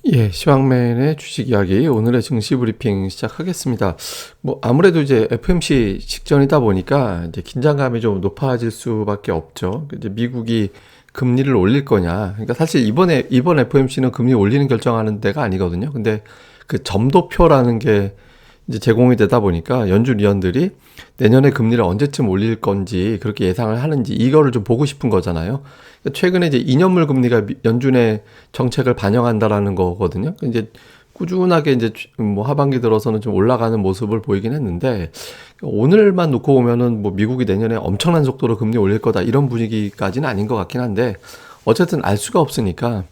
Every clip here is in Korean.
예, 시황맨의 주식 이야기 오늘의 증시 브리핑 시작하겠습니다. 뭐 아무래도 이제 FOMC 직전이다 보니까 이제 긴장감이 좀 높아질 수밖에 없죠. 이제 미국이 금리를 올릴 거냐. 그러니까 사실 이번 FOMC는 금리 올리는 결정하는 데가 아니거든요. 근데 그 점도표라는 게 이제 제공이 되다 보니까 연준 위원들이 내년에 금리를 언제쯤 올릴 건지 그렇게 예상을 하는지 이거를 좀 보고 싶은 거잖아요. 최근에 이제 2년물 금리가 연준의 정책을 반영한다라는 거거든요. 이제 꾸준하게 이제 뭐 하반기 들어서는 좀 올라가는 모습을 보이긴 했는데 오늘만 놓고 보면은 뭐 미국이 내년에 엄청난 속도로 금리 올릴 거다 이런 분위기까지는 아닌 것 같긴 한데 어쨌든 알 수가 없으니까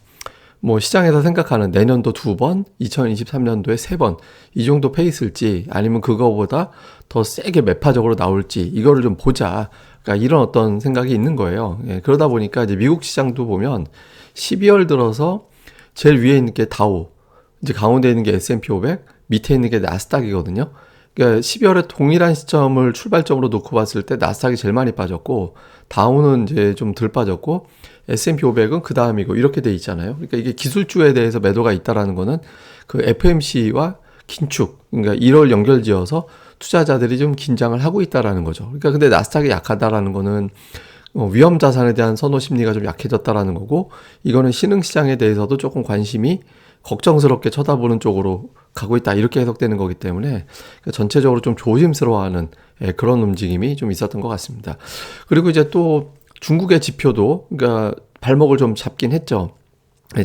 뭐 시장에서 생각하는 내년도 두 번, 2023년도에 세 번, 이 정도 페이스일지 아니면 그거보다 더 세게 매파적으로 나올지 이거를 좀 보자. 그러니까 이런 어떤 생각이 있는 거예요. 예, 그러다 보니까 이제 미국 시장도 보면 12월 들어서 제일 위에 있는 게 다우, 이제 가운데 있는 게 S&P 500, 밑에 있는 게 나스닥이거든요. 그러니까 12월에 동일한 시점을 출발점으로 놓고 봤을 때 나스닥이 제일 많이 빠졌고 다우는 이제 좀 덜 빠졌고 S&P 500은 그 다음이고 이렇게 돼 있잖아요. 그러니까 이게 기술주에 대해서 매도가 있다라는 거는 그 FMC와 긴축, 그러니까 1월 연결지어서 투자자들이 좀 긴장을 하고 있다라는 거죠. 그러니까 근데 나스닥이 약하다라는 거는 위험 자산에 대한 선호 심리가 좀 약해졌다라는 거고 이거는 신흥 시장에 대해서도 조금 관심이 걱정스럽게 쳐다보는 쪽으로 가고 있다 이렇게 해석되는 거기 때문에 전체적으로 좀 조심스러워하는 그런 움직임이 좀 있었던 것 같습니다. 그리고 이제 또 중국의 지표도 그러니까 발목을 좀 잡긴 했죠.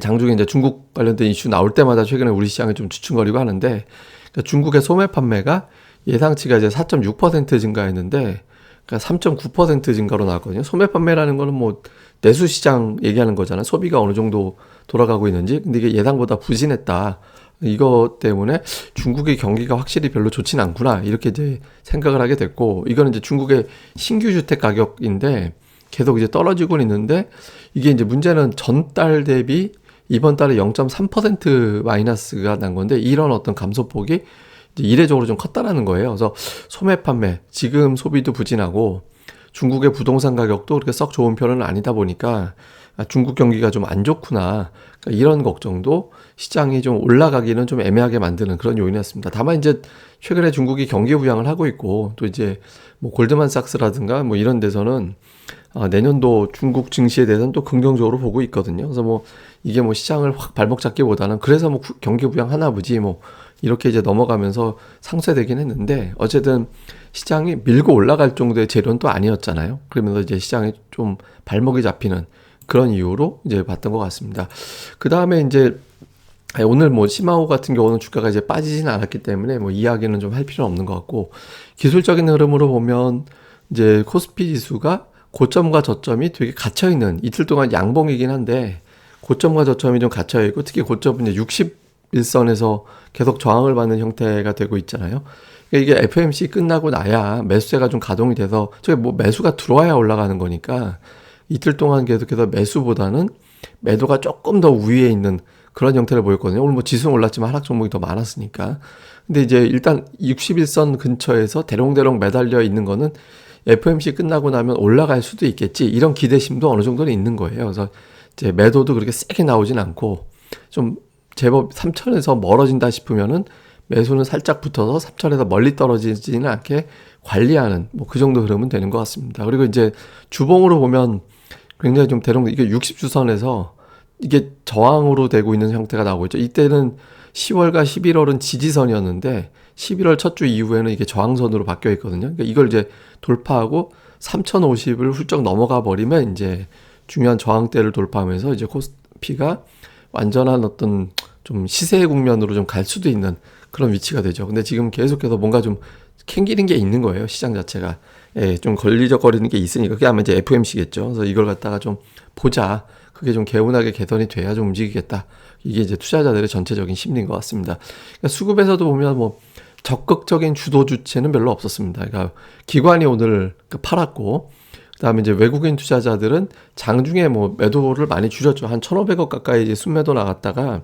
장중에 이제 중국 관련된 이슈 나올 때마다 최근에 우리 시장이 좀 주춤거리고 하는데 그러니까 중국의 소매 판매가 예상치가 이제 4.6% 증가했는데 그러니까 3.9% 증가로 나왔거든요. 소매 판매라는 거는 뭐 내수 시장 얘기하는 거잖아요. 소비가 어느 정도 돌아가고 있는지. 근데 이게 예상보다 부진했다. 이거 때문에 중국의 경기가 확실히 별로 좋진 않구나. 이렇게 이제 생각을 하게 됐고, 이거는 이제 중국의 신규 주택 가격인데 계속 이제 떨어지고 있는데 이게 이제 문제는 전달 대비 이번 달에 0.3% 마이너스가 난 건데 이런 어떤 감소폭이 이례적으로 좀 컸다라는 거예요. 그래서 소매 판매, 지금 소비도 부진하고 중국의 부동산 가격도 그렇게 썩 좋은 편은 아니다 보니까 중국 경기가 좀 안 좋구나. 그러니까 이런 걱정도 시장이 좀 올라가기는 좀 애매하게 만드는 그런 요인이었습니다. 다만 이제 최근에 중국이 경기 부양을 하고 있고 또 이제 뭐 골드만삭스라든가 뭐 이런 데서는 내년도 중국 증시에 대해서는 또 긍정적으로 보고 있거든요. 그래서 뭐 이게 뭐 시장을 확 발목 잡기보다는 그래서 뭐 경기 부양 하나 보지 뭐 이렇게 이제 넘어가면서 상쇄되긴 했는데 어쨌든 시장이 밀고 올라갈 정도의 재료는 또 아니었잖아요. 그러면서 이제 시장이 좀 발목이 잡히는 그런 이유로 이제 봤던 것 같습니다. 그 다음에 이제 오늘 뭐 시마오 같은 경우는 주가가 이제 빠지진 않았기 때문에 뭐 이야기는 좀 할 필요는 없는 것 같고 기술적인 흐름으로 보면 이제 코스피 지수가 고점과 저점이 되게 gat혀있는 이틀 동안 양봉이긴 한데 고점과 저점이 좀 gat혀있고 특히 고점은 이제 61선에서 계속 저항을 받는 형태가 되고 있잖아요. 그러니까 이게 FOMC 끝나고 나야 매수세가 좀 가동이 돼서 저게 뭐 매수가 들어와야 올라가는 거니까 이틀 동안 계속해서 매수보다는 매도가 조금 더 위에 있는 그런 형태를 보였거든요. 오늘 뭐 지수는 올랐지만 하락 종목이 더 많았으니까. 근데 이제 일단 61선 근처에서 대롱대롱 매달려 있는 거는 FOMC 끝나고 나면 올라갈 수도 있겠지. 이런 기대심도 어느 정도는 있는 거예요. 그래서 이제 매도도 그렇게 세게 나오진 않고 좀 제법 3천에서 멀어진다 싶으면은 매수는 살짝 붙어서 3천에서 멀리 떨어지지는 않게 관리하는 뭐 그 정도 흐름은 되는 것 같습니다. 그리고 이제 주봉으로 보면 굉장히 좀 대롱 이게 60주선에서 이게 저항으로 되고 있는 형태가 나오고 있죠. 이때는 10월과 11월은 지지선이었는데 11월 첫 주 이후에는 이게 저항선으로 바뀌어 있거든요. 그러니까 이걸 이제 돌파하고 3050을 훌쩍 넘어가 버리면 이제 중요한 저항대를 돌파하면서 이제 코스피가 완전한 어떤 좀 시세 국면으로 좀 갈 수도 있는 그런 위치가 되죠. 근데 지금 계속해서 뭔가 좀 캥기는 게 있는 거예요. 시장 자체가. 예, 좀 걸리적거리는 게 있으니까. 그게 아마 이제 FOMC겠죠. 그래서 이걸 갖다가 좀 보자. 그게 좀 개운하게 개선이 돼야 좀 움직이겠다. 이게 이제 투자자들의 전체적인 심리인 것 같습니다. 그러니까 수급에서도 보면 뭐 적극적인 주도 주체는 별로 없었습니다. 그러니까 기관이 오늘 팔았고, 그다음에 이제 외국인 투자자들은 장중에 뭐 매도를 많이 줄였죠. 한 1,500억 가까이 이제 순매도 나갔다가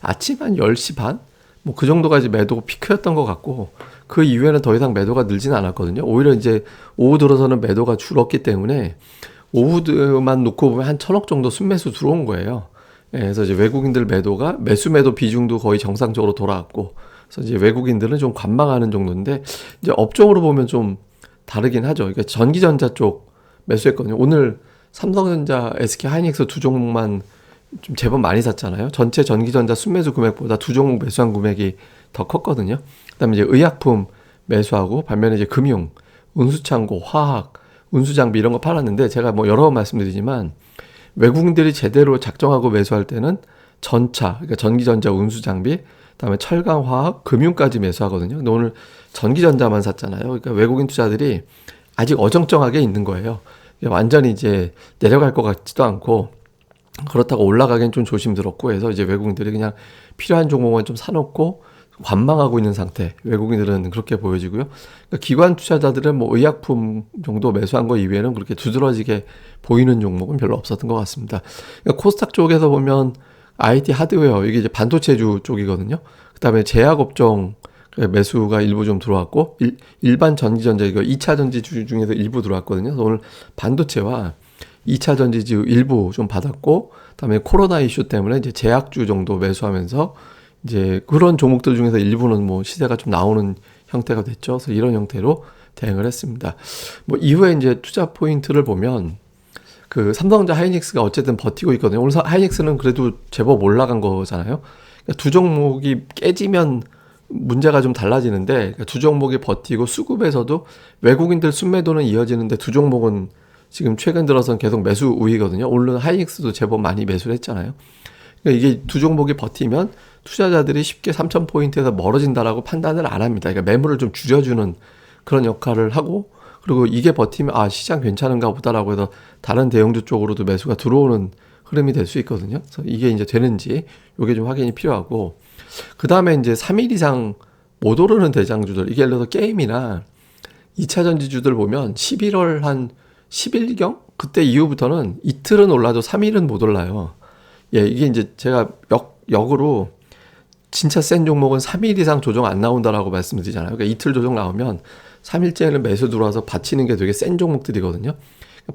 아침 한 10시 반? 뭐 그 정도까지 매도 피크였던 것 같고 그 이후에는 더 이상 매도가 늘지는 않았거든요. 오히려 이제 오후 들어서는 매도가 줄었기 때문에 오후만 놓고 보면 한 1,000억 정도 순매수 들어온 거예요. 그래서 이제 외국인들 매도가 매수 매도 비중도 거의 정상적으로 돌아왔고, 그래서 이제 외국인들은 좀 관망하는 정도인데, 이제 업종으로 보면 좀 다르긴 하죠. 그러니까 전기전자 쪽 매수했거든요. 오늘 삼성전자, SK 하이닉스 두 종목만 좀 제법 많이 샀잖아요. 전체 전기전자 순매수 금액보다 두 종목 매수한 금액이 더 컸거든요. 그다음에 이제 의약품 매수하고, 반면에 이제 금융, 운수창고, 화학, 운수장비 이런 거 팔았는데, 제가 뭐 여러 번 말씀드리지만 외국인들이 제대로 작정하고 매수할 때는 전차, 그러니까 전기전자, 운수장비, 그다음에 철강, 화학, 금융까지 매수하거든요. 근데 오늘 전기전자만 샀잖아요. 그러니까 외국인 투자들이 아직 어정쩡하게 있는 거예요. 완전히 이제 내려갈 것 같지도 않고, 그렇다고 올라가기엔 좀 조심스럽고 해서 이제 외국인들이 그냥 필요한 종목만 좀 사놓고 관망하고 있는 상태. 외국인들은 그렇게 보여지고요. 그러니까 기관 투자자들은 뭐 의약품 정도 매수한 거 이외에는 그렇게 두드러지게 보이는 종목은 별로 없었던 것 같습니다. 그러니까 코스닥 쪽에서 보면 IT 하드웨어, 이게 이제 반도체주 쪽이거든요. 그다음에 제약업종 매수가 일부 좀 들어왔고, 일반 전기전자, 이거 2차 전지주 중에서 일부 들어왔거든요. 그래서 오늘 반도체와 2차 전지주 일부 좀 받았고, 그다음에 코로나 이슈 때문에 이제 제약주 정도 매수하면서 이제 그런 종목들 중에서 일부는 뭐 시세가 좀 나오는 형태가 됐죠. 그래서 이런 형태로 대응을 했습니다. 뭐 이후에 이제 투자 포인트를 보면 그 삼성전자, 하이닉스가 어쨌든 버티고 있거든요. 오늘 하이닉스는 그래도 제법 올라간 거잖아요. 그러니까 두 종목이 깨지면 문제가 좀 달라지는데, 그러니까 두 종목이 버티고 수급에서도 외국인들 순매도는 이어지는데 두 종목은 지금 최근 들어서는 계속 매수 우위거든요. 오늘 하이닉스도 제법 많이 매수를 했잖아요. 그러니까 이게 두 종목이 버티면 투자자들이 쉽게 3,000포인트에서 멀어진다라고 판단을 안 합니다. 그러니까 매물을 좀 줄여주는 그런 역할을 하고, 그리고 이게 버티면 아, 시장 괜찮은가 보다라고 해서 다른 대형주 쪽으로도 매수가 들어오는 흐름이 될 수 있거든요. 그래서 이게 이제 되는지 요게 좀 확인이 필요하고, 그 다음에 이제 3일 이상 못 오르는 대장주들, 이게 예를 들어서 게임이나 2차 전지주들 보면 11월 한 10일경? 그때 이후부터는 이틀은 올라도 3일은 못 올라요. 예, 이게 이제 제가 역으로 진짜 센 종목은 3일 이상 조정 안 나온다라고 말씀드리잖아요. 그러니까 이틀 조정 나오면 3일째는 매수 들어와서 받치는 게 되게 센 종목들이거든요.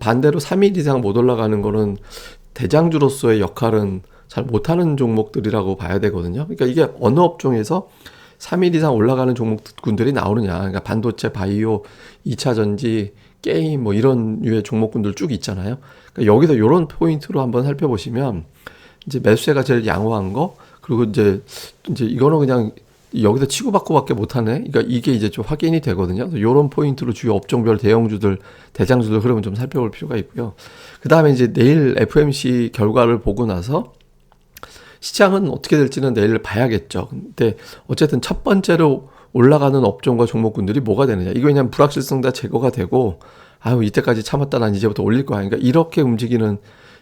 반대로 3일 이상 못 올라가는 거는 대장주로서의 역할은 잘 못하는 종목들이라고 봐야 되거든요. 그러니까 이게 어느 업종에서 3일 이상 올라가는 종목군들이 나오느냐. 그러니까 반도체, 바이오, 2차 전지, 게임 뭐 이런 류의 종목군들 쭉 있잖아요. 그러니까 여기서 이런 포인트로 한번 살펴보시면 이제 매수세가 제일 양호한 거, 그리고 이제 이거는 그냥 여기서 치고받고밖에 못하네. 그러니까 이게 이제 좀 확인이 되거든요. 그래서 이런 포인트로 주요 업종별 대형주들, 대장주들 흐름을 좀 살펴볼 필요가 있고요. 그 다음에 이제 내일 FOMC 결과를 보고 나서 시장은 어떻게 될지는 내일 봐야겠죠. 근데 어쨌든 첫 번째로 올라가는 업종과 종목군들이 뭐가 되느냐. 이거 그냥 불확실성 다 제거가 되고, 아유, 이때까지 참았다, 난 이제부터 올릴 거야. 그러니까 이렇게 움직이는,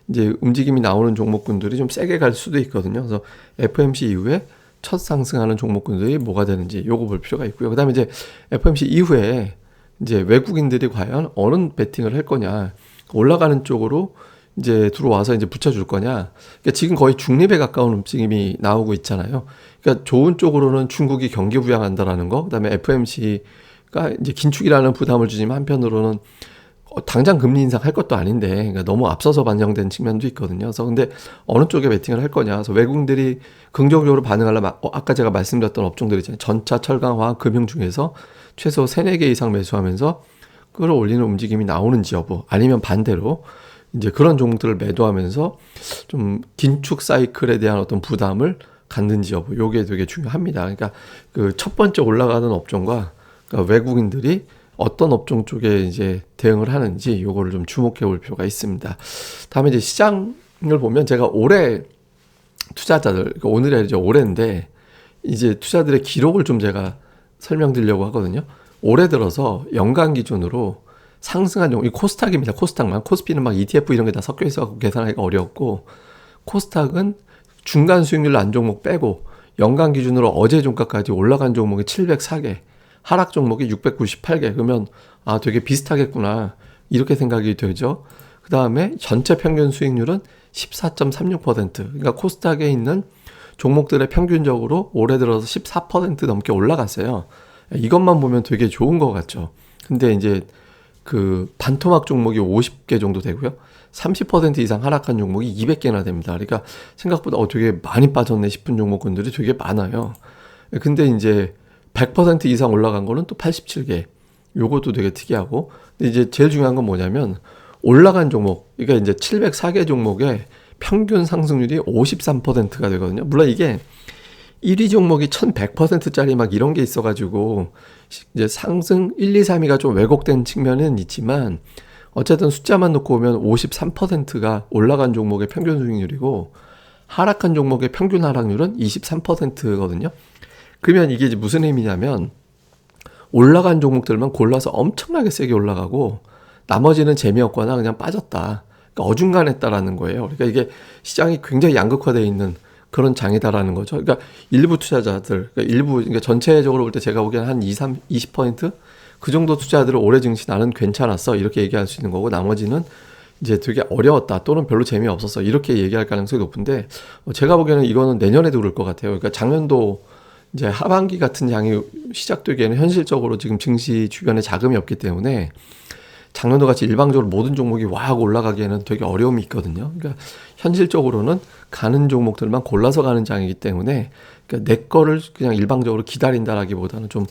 이제 움직임이 나오는 종목군들이 좀 세게 갈 수도 있거든요. 그래서 FOMC 이후에 첫 상승하는 종목군들이 뭐가 되는지 요거 볼 필요가 있고요. 그 다음에 이제 FOMC 이후에 이제 외국인들이 과연 어느 베팅을 할 거냐. 올라가는 쪽으로 이제 들어와서 이제 붙여줄 거냐. 그러니까 지금 거의 중립에 가까운 움직임이 나오고 있잖아요. 그러니까 좋은 쪽으로는 중국이 경기 부양한다라는 거, 그다음에 FOMC가 이제 긴축이라는 부담을 주지만 한편으로는 당장 금리 인상할 것도 아닌데, 그러니까 너무 앞서서 반영된 측면도 있거든요. 그래서 근데 어느 쪽에 베팅을 할 거냐. 그래서 외국인들이 긍정적으로 반응하려면 아까 제가 말씀드렸던 업종들 있잖아요. 전차, 철강, 화학, 금융 중에서 최소 3, 4개 이상 매수하면서 끌어올리는 움직임이 나오는지 여부, 아니면 반대로 이제 그런 종목들을 매도하면서 좀 긴축 사이클에 대한 어떤 부담을 갖는지 여부, 요게 되게 중요합니다. 그러니까 그 첫 번째 올라가는 업종과 그러니까 외국인들이 어떤 업종 쪽에 이제 대응을 하는지 요거를 좀 주목해 볼 필요가 있습니다. 다음에 이제 시장을 보면 제가 올해 투자자들, 그러니까 오늘이 이제 올해인데 이제 투자들의 기록을 좀 제가 설명드리려고 하거든요. 올해 들어서 연간 기준으로 상승한 종목, 이 코스닥입니다. 코스닥만. 코스피는 막 ETF 이런 게 다 섞여 있어서 계산하기가 어려웠고, 코스닥은 중간 수익률 난 종목 빼고 연간 기준으로 어제 종가까지 올라간 종목이 704개, 하락 종목이 698개. 그러면 아, 되게 비슷하겠구나, 이렇게 생각이 되죠. 그 다음에 전체 평균 수익률은 14.36%. 그러니까 코스닥에 있는 종목들의 평균적으로 올해 들어서 14% 넘게 올라갔어요. 이것만 보면 되게 좋은 것 같죠. 근데 이제 그 반토막 종목이 50개 정도 되고요. 30% 이상 하락한 종목이 200개나 됩니다. 그러니까 생각보다 되게 많이 빠졌네 싶은 종목군들이 되게 많아요. 근데 이제 100% 이상 올라간 거는 또 87개. 요것도 되게 특이하고. 근데 이제 제일 중요한 건 뭐냐면 올라간 종목, 그러니까 이제 704개 종목의 평균 상승률이 53%가 되거든요. 물론 이게 1위 종목이 1100%짜리 막 이런 게 있어가지고 이제 상승 1, 2, 3위가 좀 왜곡된 측면은 있지만 어쨌든 숫자만 놓고 보면 53%가 올라간 종목의 평균 수익률이고 하락한 종목의 평균 하락률은 23%거든요. 그러면 이게 이제 무슨 의미냐면 올라간 종목들만 골라서 엄청나게 세게 올라가고 나머지는 재미없거나 그냥 빠졌다. 그러니까 어중간했다라는 거예요. 그러니까 이게 시장이 굉장히 양극화되어 있는 그런 장이다라는 거죠. 그러니까 일부 투자자들, 그러니까 전체적으로 볼 때 제가 보기에는 한 20% 그 정도 투자들을 올해 증시 나는 괜찮았어 이렇게 얘기할 수 있는 거고 나머지는 이제 되게 어려웠다 또는 별로 재미없었어 이렇게 얘기할 가능성이 높은데 제가 보기에는 이거는 내년에도 그럴 것 같아요. 그러니까 작년도 이제 하반기 같은 장이 시작되기에는 현실적으로 지금 증시 주변에 자금이 없기 때문에 작년도 같이 일방적으로 모든 종목이 와하고 올라가기에는 되게 어려움이 있거든요. 그러니까 현실적으로는 가는 종목들만 골라서 가는 장이기 때문에 그러니까 내 거를 그냥 일방적으로 기다린다라기보다는 좀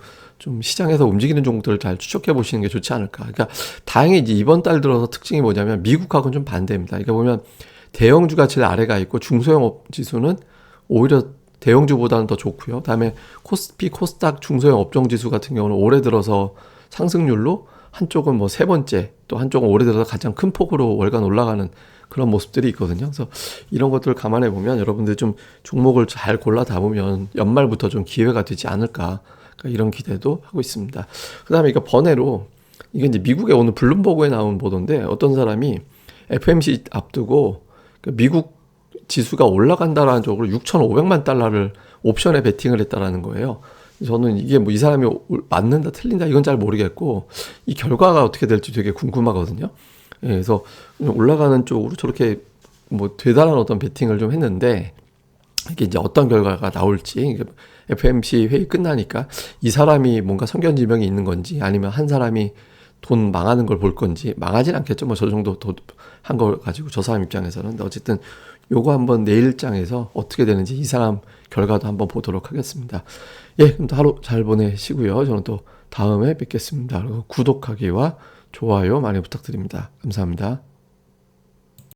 시장에서 움직이는 종목들을 잘 추적해 보시는 게 좋지 않을까. 그러니까 다행히 이제 이번 달 들어서 특징이 뭐냐면 미국하고는 좀 반대입니다. 그러니까 보면 대형주가 제일 아래가 있고 중소형 지수는 오히려 대형주보다는 더 좋고요. 다음에 코스피, 코스닥 중소형 업종 지수 같은 경우는 올해 들어서 상승률로 한쪽은 뭐 세 번째, 또 한쪽은 올해 들어서 가장 큰 폭으로 월간 올라가는 그런 모습들이 있거든요. 그래서 이런 것들을 감안해 보면 여러분들 좀 종목을 잘 골라 담으면 연말부터 좀 기회가 되지 않을까. 그러니까 이런 기대도 하고 있습니다. 그 다음에 이거 번외로 이게 이제 미국의 오늘 블룸버그에 나온 보도인데 어떤 사람이 FMC 앞두고 미국 지수가 올라간다라는 쪽으로 6,500만 달러를 옵션에 베팅을 했다라는 거예요. 저는 이게 뭐 이 사람이 맞는다 틀린다 이건 잘 모르겠고 이 결과가 어떻게 될지 되게 궁금하거든요. 예, 그래서 올라가는 쪽으로 저렇게 뭐 대단한 어떤 베팅을 좀 했는데 이게 이제 어떤 결과가 나올지 FMC 회의 끝나니까 이 사람이 뭔가 성견지명이 있는 건지 아니면 한 사람이 돈 망하는 걸 볼 건지 망하진 않겠죠. 뭐 저 정도 한 걸 가지고 저 사람 입장에서는. 근데 어쨌든 요거 한번 내일장에서 어떻게 되는지 이 사람 결과도 한번 보도록 하겠습니다. 예, 그럼 또 하루 잘 보내시고요. 저는 또 다음에 뵙겠습니다. 그리고 구독하기와 좋아요 많이 부탁드립니다. 감사합니다.